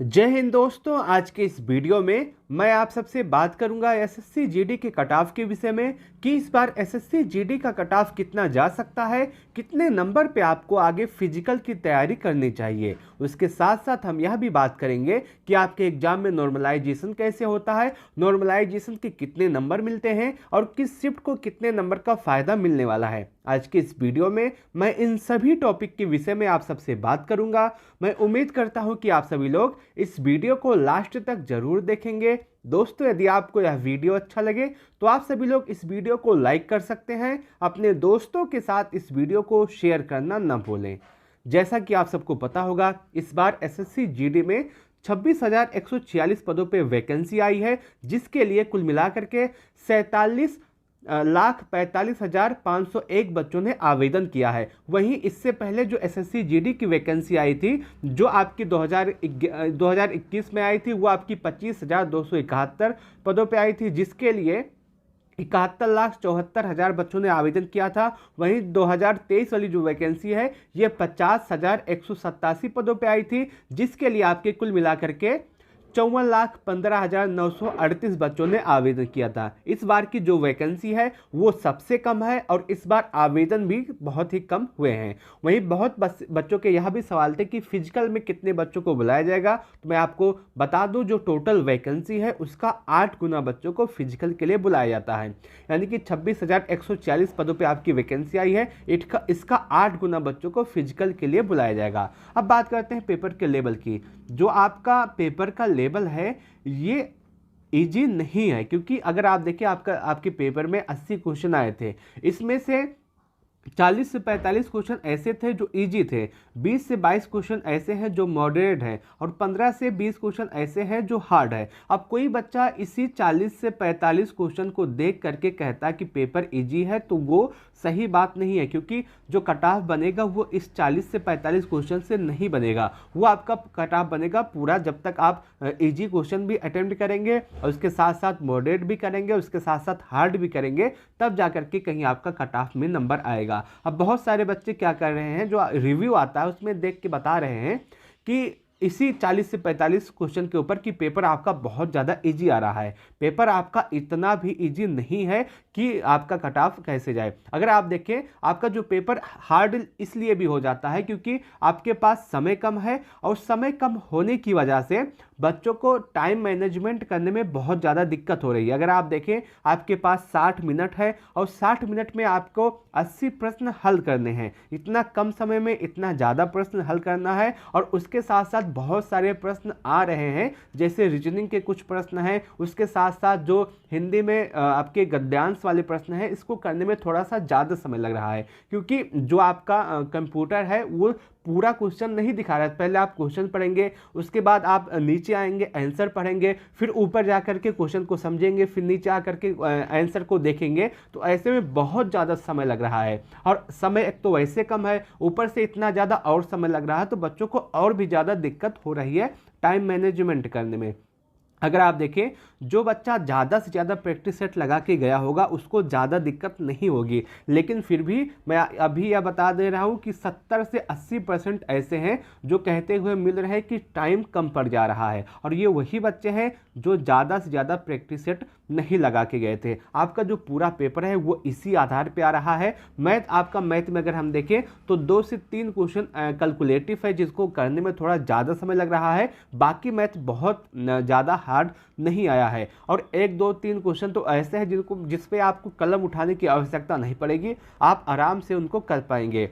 जय हिंद दोस्तों। आज के इस वीडियो में मैं आप सबसे बात करूंगा एसएससी जीडी के कट ऑफ के विषय में कि इस बार एसएससी जीडी का कट ऑफ कितना जा सकता है, कितने नंबर पे आपको आगे फिजिकल की तैयारी करनी चाहिए। उसके साथ साथ हम यह भी बात करेंगे कि आपके एग्जाम में नॉर्मलाइजेशन कैसे होता है, नॉर्मलाइजेशन के कितने नंबर मिलते हैं और किस शिफ्ट को कितने नंबर का फायदा मिलने वाला है। आज के इस वीडियो में मैं इन सभी टॉपिक के विषय में आप सबसे बात करूंगा। मैं उम्मीद करता हूं कि आप सभी लोग इस वीडियो को लास्ट तक जरूर देखेंगे। दोस्तों, यदि आपको यह वीडियो अच्छा लगे तो आप सभी लोग इस वीडियो को लाइक कर सकते हैं। अपने दोस्तों के साथ इस वीडियो को शेयर करना न भूलें। जैसा कि आप सबको पता होगा, इस बार एसएससी जीडी में 26,146 पदों पे वैकेंसी आई है, जिसके लिए कुल मिलाकर के 47,45,501 बच्चों ने आवेदन किया है। वहीं इससे पहले जो एसएससी जीडी की वैकेंसी आई थी, जो आपकी 2021 में आई थी, वो आपकी 25,271 पदों पे आई थी, जिसके लिए 71,74,000 बच्चों ने आवेदन किया था। वहीं 2023 वाली जो वैकेंसी है, ये 50,187 पदों पे आई थी, जिसके लिए आपके कुल मिलाकर के 54,15,938 बच्चों ने आवेदन किया था। इस बार की जो वैकेंसी है वो सबसे कम है और इस बार आवेदन भी बहुत ही कम हुए हैं। वहीं बहुत बच्चों के यह भी सवाल थे कि फिजिकल में कितने बच्चों को बुलाया जाएगा। तो मैं आपको बता दूं, जो टोटल वैकेंसी है उसका 8 गुना बच्चों को फिजिकल के लिए बुलाया जाता है। यानी कि 26,146 पदों पर आपकी वैकेंसी आई है, इसका 8 गुना बच्चों को फिजिकल के लिए बुलाया जाएगा। अब बात करते हैं पेपर के लेवल की। जो आपका पेपर का लेवल है ये इजी नहीं है, क्योंकि अगर आप देखिए आपके पेपर में 80 क्वेश्चन आए थे, इसमें से 40 से 45 क्वेश्चन ऐसे थे जो इजी थे, 20 से 22 क्वेश्चन ऐसे हैं जो मॉडरेट हैं और 15 से 20 क्वेश्चन ऐसे हैं जो हार्ड है। अब कोई बच्चा इसी 40 से 45 क्वेश्चन को देख करके कहता है कि पेपर इजी है, तो वो सही बात नहीं है, क्योंकि जो कट ऑफ बनेगा वो इस 40 से 45 क्वेश्चन से नहीं बनेगा। वो आपका कट ऑफ बनेगा पूरा जब तक आप इजी क्वेश्चन भी अटेम्प्ट करेंगे और उसके साथ साथ मॉडरेट भी करेंगे, उसके साथ साथ हार्ड भी करेंगे, तब जाकर के कहीं आपका कट ऑफ में नंबर आएगा। अब बहुत सारे बच्चे क्या कर रहे हैं, जो रिव्यू आता है उसमें देख के बता रहे हैं कि इसी 40 से 45 क्वेश्चन के ऊपर कि पेपर आपका बहुत ज़्यादा इजी आ रहा है। पेपर आपका इतना भी इजी नहीं है कि आपका कट ऑफ कैसे जाए। अगर आप देखें, आपका जो पेपर हार्ड इसलिए भी हो जाता है क्योंकि आपके पास समय कम है और समय कम होने की वजह से बच्चों को टाइम मैनेजमेंट करने में बहुत ज़्यादा दिक्कत हो रही है। अगर आप देखें, आपके पास 60 मिनट है और 60 मिनट में आपको 80 प्रश्न हल करने हैं। इतना कम समय में इतना ज़्यादा प्रश्न हल करना है और उसके साथ साथ बहुत सारे प्रश्न आ रहे हैं, जैसे रीजनिंग के कुछ प्रश्न हैं, उसके साथ साथ जो हिंदी में आपके गद्यांश वाले प्रश्न हैं, इसको करने में थोड़ा सा ज़्यादा समय लग रहा है, क्योंकि जो आपका कंप्यूटर है वो पूरा क्वेश्चन नहीं दिखा रहा है। पहले आप क्वेश्चन पढ़ेंगे, उसके बाद आप नीचे आएंगे, आंसर पढ़ेंगे, फिर ऊपर जा करके क्वेश्चन को समझेंगे, फिर नीचे आकर के आंसर को देखेंगे। तो ऐसे में बहुत ज़्यादा समय लग रहा है और समय एक तो वैसे कम है, ऊपर से इतना ज़्यादा और समय लग रहा है, तो बच्चों को और भी ज़्यादा दिक्कत हो रही है टाइम मैनेजमेंट करने में। अगर आप देखें, जो बच्चा ज़्यादा से ज़्यादा प्रैक्टिस सेट लगा के गया होगा उसको ज़्यादा दिक्कत नहीं होगी, लेकिन फिर भी मैं अभी यह बता दे रहा हूँ कि 70 से 80% ऐसे हैं जो कहते हुए मिल रहे हैं कि टाइम कम पड़ जा रहा है, और ये वही बच्चे हैं जो ज़्यादा से ज़्यादा प्रैक्टिस सेट नहीं लगा के गए थे। आपका जो पूरा पेपर है वो इसी आधार पर आ रहा है। आपका मैथ में अगर हम देखें तो 2 से 3 क्वेश्चन कैलकुलेटिव है, जिसको करने में थोड़ा ज़्यादा समय लग रहा है। बाकी मैथ बहुत ज़्यादा हार्ड नहीं आया है और 1 2 3 क्वेश्चन तो ऐसे हैं जिस पे आपको कलम उठाने की आवश्यकता नहीं पड़ेगी, आप आराम से उनको कर पाएंगे।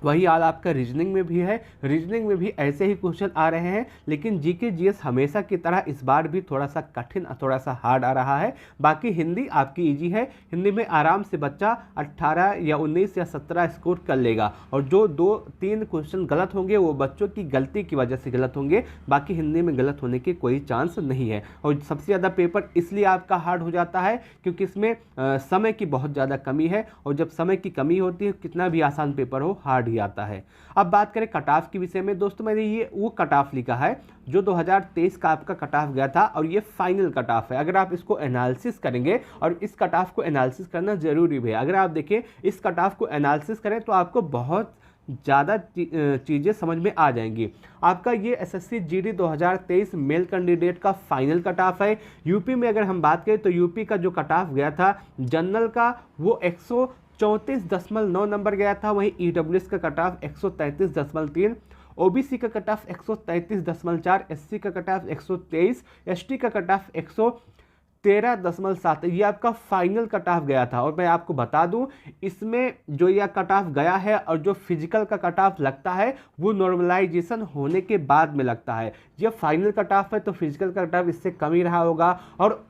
वही हाल आपका रीजनिंग में भी है। रीजनिंग में भी ऐसे ही क्वेश्चन आ रहे हैं, लेकिन जीके जीएस हमेशा की तरह इस बार भी थोड़ा सा कठिन, थोड़ा सा हार्ड आ रहा है। बाकी हिंदी आपकी इजी है। हिंदी में आराम से बच्चा 18 या 19 या 17 स्कोर कर लेगा, और जो 2-3 क्वेश्चन गलत होंगे वो बच्चों की गलती की वजह से गलत होंगे। बाकी हिंदी में गलत होने की कोई चांस नहीं है। और सबसे ज़्यादा पेपर इसलिए आपका हार्ड हो जाता है क्योंकि इसमें समय की बहुत ज़्यादा कमी है, और जब समय की कमी होती है, कितना भी आसान पेपर हो, हार्ड ही आता है। अब बात करें कट ऑफ के विषय में, दोस्तों मैंने ये वो कट ऑफ लिखा है जो 2023 का आपका कट ऑफ गया था, और ये फाइनल कट ऑफ है। अगर आप इसको एनालिसिस करेंगे, और इस कट ऑफ को एनालिसिस करना जरूरी भी है, अगर आप देखें इस कट ऑफ को एनालिसिस करें तो आपको बहुत ज़्यादा चीज़ें समझ में आ जाएंगी। आपका ये एसएससी जीडी 2023 मेल कैंडिडेट का फाइनल कट ऑफ है। यूपी में अगर हम बात करें तो यूपी का जो कट ऑफ गया था जनरल का वो 134.9 नंबर गया था। वहीं ईडब्ल्यूएस का कट ऑफ 133.3, ओबीसी का कट ऑफ 133.4, एससी का कट ऑफ 123, एसटी का कट ऑफ 113.7। ये आपका फाइनल कट ऑफ गया था। और मैं आपको बता दूं इसमें जो यह कट ऑफ गया है और जो फिजिकल का कट ऑफ लगता है वो नॉर्मलाइजेशन होने के बाद में लगता है। ये फाइनल कट ऑफ है तो फिजिकल कट ऑफ इससे कम ही रहा होगा, और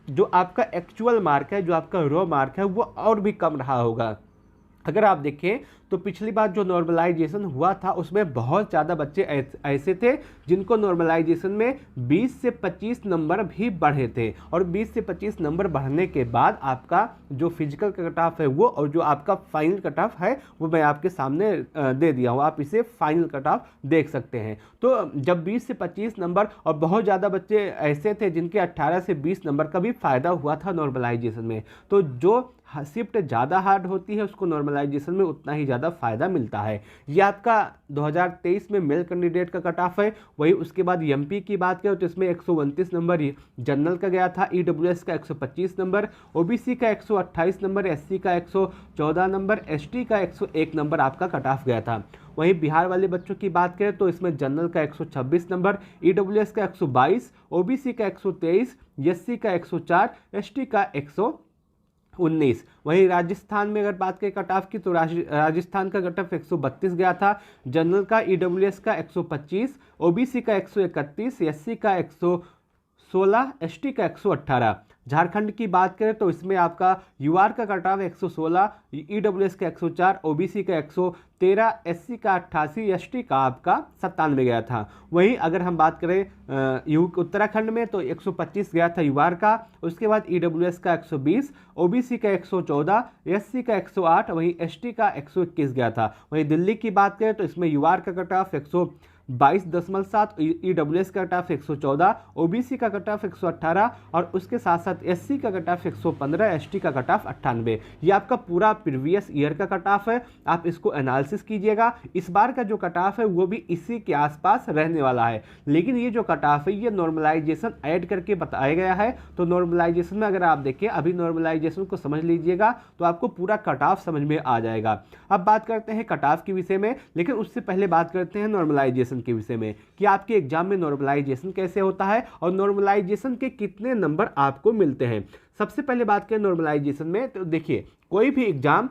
जो आपका एक्चुअल मार्क है, जो आपका रॉ मार्क है, वो और भी कम रहा होगा। अगर आप देखें तो पिछली बार जो नॉर्मलाइजेशन हुआ था उसमें बहुत ज़्यादा बच्चे ऐसे थे जिनको नॉर्मलाइजेशन में 20 से 25 नंबर भी बढ़े थे, और 20 से 25 नंबर बढ़ने के बाद आपका जो फिजिकल का कट ऑफ है वो, और जो आपका फाइनल कट ऑफ है वो मैं आपके सामने दे दिया हूँ, आप इसे फाइनल कट ऑफ देख सकते हैं। तो जब 20 से 25 नंबर, और बहुत ज़्यादा बच्चे ऐसे थे जिनके 18 से 20 नंबर का भी फ़ायदा हुआ था नॉर्मलाइजेशन में, तो जो शिफ्ट ज़्यादा हार्ड होती है उसको नॉर्मलाइजेशन में उतना ही ज़्यादा फायदा मिलता है। ये आपका 2023 में मेल कैंडिडेट का कट ऑफ है। वही उसके बाद एमपी की बात करें तो इसमें 129 नंबर जनरल का गया था, ईडब्ल्यूएस का 125 नंबर, ओबीसी का 128 नंबर, एससी का 114 नंबर, एसटी का 101 नंबर आपका कट ऑफ गया था। वहीं बिहार वाले बच्चों की बात करें तो इसमें जनरल का 126 नंबर, ईडब्ल्यूएस का 122, ओबीसी का 123, एससी का 104, एसटी का 119। वहीं राजस्थान में अगर बात करें कट ऑफ की तो राजस्थान का कट ऑफ 132 गया था। जनरल का ईडब्ल्यूएस का 125, ओबीसी का 131, एससी का 116, एसटी का 118। झारखंड की बात करें तो इसमें आपका यूआर का कट ऑफ 116, ईडब्ल्यूएस का 104, ओबीसी का 113, एससी का 88, एसटी का आपका 97 गया था। वहीं अगर हम बात करें उत्तराखंड में तो 125 गया था यूआर का, उसके बाद ईडब्ल्यूएस का 120, ओबीसी का 114, एससी का 108, वहीं एसटी का 121 गया था। वहीं दिल्ली की बात करें तो इसमें यूआर का कट ऑफ 122.7, ईडब्ल्यूएस का कट ऑफ 114, ओबीसी का कट ऑफ 118, और उसके साथ साथ एससी का कट ऑफ 115, एसटी का कट ऑफ 98। ये आपका पूरा प्रीवियस ईयर का कट ऑफ है। आप इसको एनालिसिस कीजिएगा। इस बार का जो कट ऑफ है वो भी इसी के आसपास रहने वाला है, लेकिन ये जो कट ऑफ है ये नॉर्मलाइजेशन ऐड करके बताया गया है। तो नॉर्मलाइजेशन में अगर आप देखें, अभी नॉर्मलाइजेशन को समझ लीजिएगा तो आपको पूरा कट ऑफ समझ में आ जाएगा। अब बात करते हैं कट ऑफ के विषय में, लेकिन उससे पहले बात करते हैं नॉर्मलाइजेशन के विषय में कि आपके एग्जाम में नॉर्मलाइजेशन कैसे होता है और नॉर्मलाइजेशन के कितने नंबर आपको मिलते हैं। सबसे पहले बात करें नॉर्मलाइजेशन में तो देखिए, कोई भी एग्जाम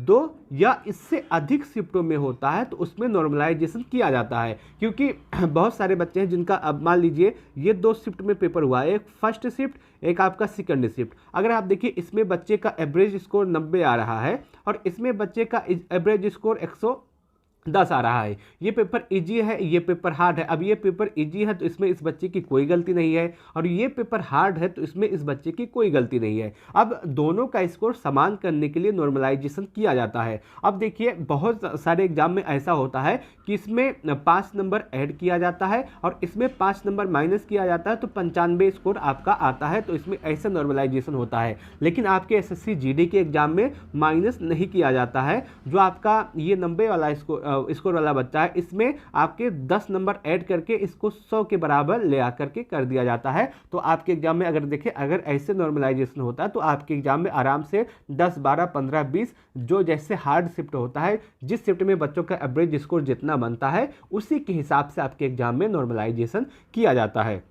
2 या इससे अधिक शिफ्टों में होता है तो उसमें नॉर्मलाइजेशन किया जाता है, क्योंकि बहुत सारे बच्चे हैं जिनका, अब मान लीजिए ये 2 शिफ्ट में पेपर हुआ है, एक फर्स्ट शिफ्ट, एक आपका सेकंड शिफ्ट। अगर आप देखिए इसमें बच्चे का एवरेज स्कोर 90 आ रहा है और इसमें बच्चे का एवरेज स्कोर 110 आ रहा है। ये पेपर इजी है, ये पेपर हार्ड है। अब ये पेपर इजी है तो इसमें इस बच्चे की कोई गलती नहीं है, और ये पेपर हार्ड है तो इसमें इस बच्चे की कोई गलती नहीं है। अब दोनों का स्कोर समान करने के लिए नॉर्मलाइजेशन किया जाता है। अब देखिए बहुत सारे एग्जाम में ऐसा होता है कि इसमें 5 नंबर ऐड किया जाता है और इसमें 5 नंबर माइनस किया जाता है तो 95 स्कोर आपका आता है, तो इसमें ऐसा नॉर्मलाइजेशन होता है। लेकिन आपके एसएससी जीडी के एग्जाम में माइनस नहीं किया जाता है। जो आपका ये 90 वाला स्कोर वाला बच्चा है इसमें आपके 10 नंबर ऐड करके इसको 100 के बराबर ले आकर के कर दिया जाता है। तो आपके एग्जाम में अगर देखें, अगर ऐसे नॉर्मलाइजेशन होता है तो आपके एग्जाम में आराम से 10, 12, 15, 20 जो जैसे हार्ड शिफ्ट होता है, जिस शिफ्ट में बच्चों का एवरेज स्कोर जितना बनता है उसी के हिसाब से आपके एग्जाम में नॉर्मलाइजेशन किया जाता है।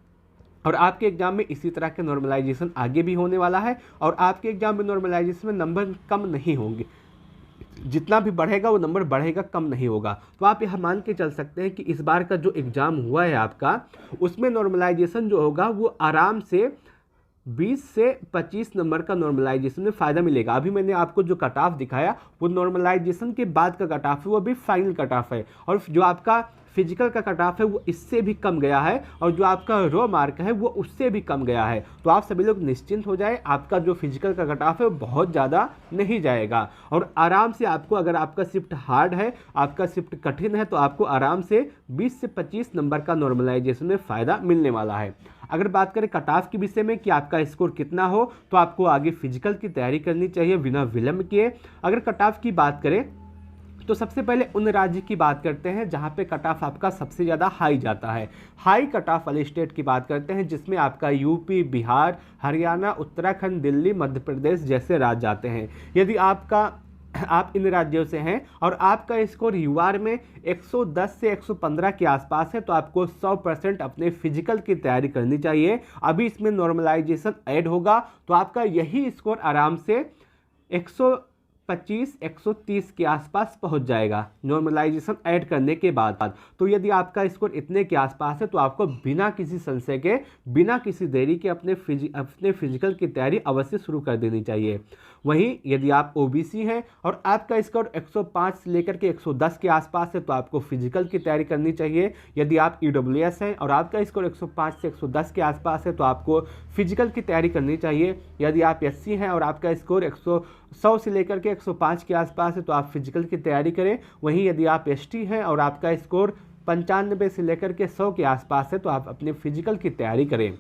और आपके एग्जाम में इसी तरह के नॉर्मलाइजेशन आगे भी होने वाला है, और आपके एग्जाम में नॉर्मलाइजेशन में नंबर कम नहीं होंगे, जितना भी बढ़ेगा वो नंबर बढ़ेगा, कम नहीं होगा। तो आप यह मान के चल सकते हैं कि इस बार का जो एग्ज़ाम हुआ है आपका, उसमें नॉर्मलाइजेशन जो होगा वो आराम से 20 से 25 नंबर का नॉर्मलाइजेशन में फ़ायदा मिलेगा। अभी मैंने आपको जो कट ऑफ दिखाया वो नॉर्मलाइजेशन के बाद का कट ऑफ है, वो अभी फाइनल कट ऑफ है, और जो आपका फिजिकल का कट ऑफ है वो इससे भी कम गया है, और जो आपका रॉ मार्क है वो उससे भी कम गया है। तो आप सभी लोग निश्चिंत हो जाए, आपका जो फिजिकल का कट ऑफ है वो बहुत ज़्यादा नहीं जाएगा, और आराम से आपको, अगर आपका शिफ्ट हार्ड है, आपका शिफ्ट कठिन है, तो आपको आराम से 20 से 25 नंबर का नॉर्मलाइजेशन में फ़ायदा मिलने वाला है। अगर बात करें कट ऑफ के विषय में कि आपका स्कोर कितना हो, तो आपको आगे फिजिकल की तैयारी करनी चाहिए बिना विलंब किए। अगर कट ऑफ की बात करें तो सबसे पहले उन राज्य की बात करते हैं जहां पे कट ऑफ आपका सबसे ज़्यादा हाई जाता है। हाई कट ऑफ वाले स्टेट की बात करते हैं जिसमें आपका यूपी, बिहार, हरियाणा, उत्तराखंड, दिल्ली, मध्य प्रदेश जैसे राज्य आते हैं। यदि आप इन राज्यों से हैं और आपका स्कोर यूआर में 110 से 115 के आसपास है तो आपको 100% अपने फिजिकल की तैयारी करनी चाहिए। अभी इसमें नॉर्मलाइजेशन ऐड होगा तो आपका यही स्कोर आराम से 125 130 के आसपास पहुंच जाएगा नॉर्मलाइजेशन ऐड करने के बाद। तो यदि आपका स्कोर इतने के आसपास है तो आपको बिना किसी संशय के, बिना किसी देरी के अपने फिजिकल की तैयारी अवश्य शुरू कर देनी चाहिए। वहीं यदि आप ओबीसी हैं और आपका स्कोर 105 से लेकर के 110 के आसपास है तो आपको फिजिकल की तैयारी करनी चाहिए। यदि आप ईडब्ल्यूएस हैं और आपका स्कोर 105 से 110 के आसपास है तो आपको फिजिकल की तैयारी करनी चाहिए। यदि आप एससी हैं और आपका स्कोर 100 से लेकर के 105 के आसपास है तो आप फिजिकल की तैयारी करें। वहीं यदि आप एसटी हैं और आपका स्कोर 95 से लेकर के 100 के आसपास है तो आप अपने फिजिकल की तैयारी करें।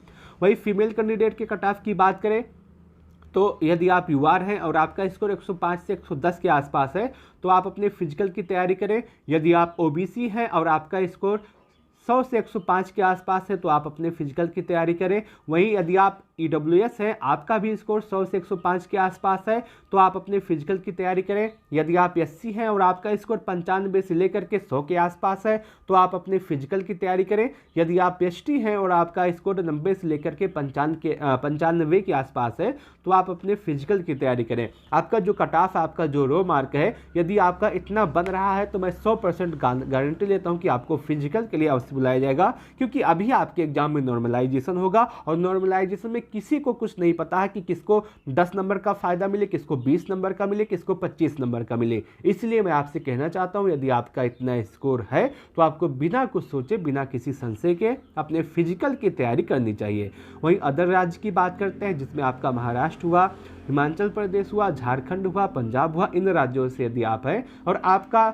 वहीं फीमेल कैंडिडेट के कट ऑफ की बात करें तो यदि आप यूआर हैं और आपका स्कोर 105 से 110 के आसपास है तो आप अपने फिजिकल की तैयारी करें। यदि आप ओबीसी हैं और आपका स्कोर 100 से 105 के आसपास है तो आप अपने फिजिकल की तैयारी करें। वहीं यदि आप ईडब्ल्यूएस है, आपका भी स्कोर 100 से 105 के आसपास है तो आप अपने फिजिकल की तैयारी करें। यदि आप एससी हैं और आपका स्कोर 95 से लेकर के 100 के आसपास है तो आप अपने फिजिकल की तैयारी करें। यदि आप एसटी हैं और आपका स्कोर 90 से लेकर के 95 के आसपास है तो आप अपने फिजिकल की तैयारी करें। आपका जो कट ऑफ, आपका जो रो मार्क है, यदि आपका इतना बन रहा है तो मैं 100% गारंटी लेता हूं कि आपको फिजिकल के लिए अवश्य बुलाया जाएगा, क्योंकि अभी आपके एग्जाम में नॉर्मलाइजेशन होगा और नॉर्मलाइजेशन में किसी को कुछ नहीं पता है कि किसको 10 नंबर का फायदा मिले, किसको 20 नंबर का मिले, किसको 25 नंबर का मिले। इसलिए मैं आपसे कहना चाहता हूं यदि आपका इतना स्कोर है तो आपको बिना कुछ सोचे, बिना किसी संशय के अपने फिजिकल की तैयारी करनी चाहिए। वहीं अदर राज्य की बात करते हैं जिसमें आपका महाराष्ट्र हुआ, हिमाचल प्रदेश हुआ, झारखंड हुआ, पंजाब हुआ। इन राज्यों से यदि आप हैं और आपका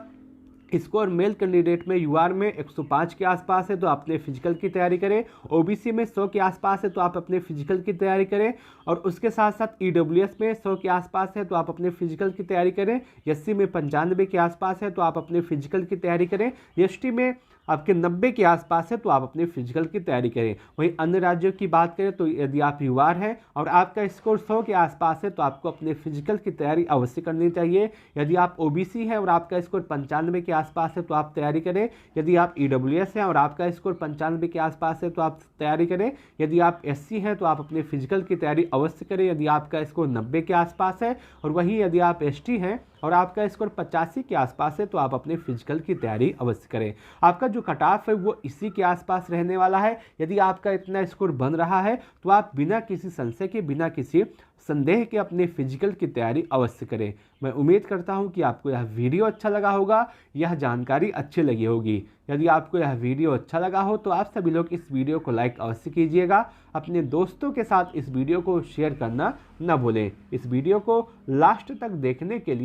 स्कोर मेल कैंडिडेट में यूआर में 105 के आसपास है तो आप अपने फिजिकल की तैयारी करें। ओबीसी में 100 के आसपास है तो आप अपने फिजिकल की तैयारी करें और उसके साथ साथ ईडब्ल्यूएस में 100 के आसपास है तो आप अपने फिजिकल की तैयारी करें। एससी में 95 के आसपास है तो आप अपने फिजिकल की तैयारी करें। एसटी में आपके 90 के आसपास है तो आप अपने फिजिकल की तैयारी करें। वहीं अन्य राज्यों की बात करें तो यदि आप यूआर हैं और आपका स्कोर 100 के आसपास है तो आपको अपने फिजिकल की तैयारी अवश्य करनी चाहिए। यदि आप ओबीसी हैं और आपका स्कोर 95 के आसपास है तो आप तैयारी करें। यदि आप ईडब्ल्यूएस हैं और आपका स्कोर 95 के आसपास है तो आप तैयारी करें। यदि आप एससी हैं तो आप अपने फिजिकल की तैयारी अवश्य करें यदि आपका स्कोर 90 के आसपास है। और वहीं यदि आप एसटी हैं और आपका स्कोर 85 के आसपास है तो आप अपने फिजिकल की तैयारी अवश्य करें। आपका जो कट ऑफ है वो इसी के आसपास रहने वाला है। यदि आपका इतना स्कोर बन रहा है तो आप बिना किसी संशय के, बिना किसी संदेह के अपने फिजिकल की तैयारी अवश्य करें। मैं उम्मीद करता हूं कि आपको यह वीडियो अच्छा लगा होगा, यह जानकारी अच्छी लगी होगी। यदि आपको यह वीडियो अच्छा लगा हो तो आप सभी लोग इस वीडियो को लाइक अवश्य कीजिएगा। अपने दोस्तों के साथ इस वीडियो को शेयर करना न भूलें। इस वीडियो को लास्ट तक देखने के लिए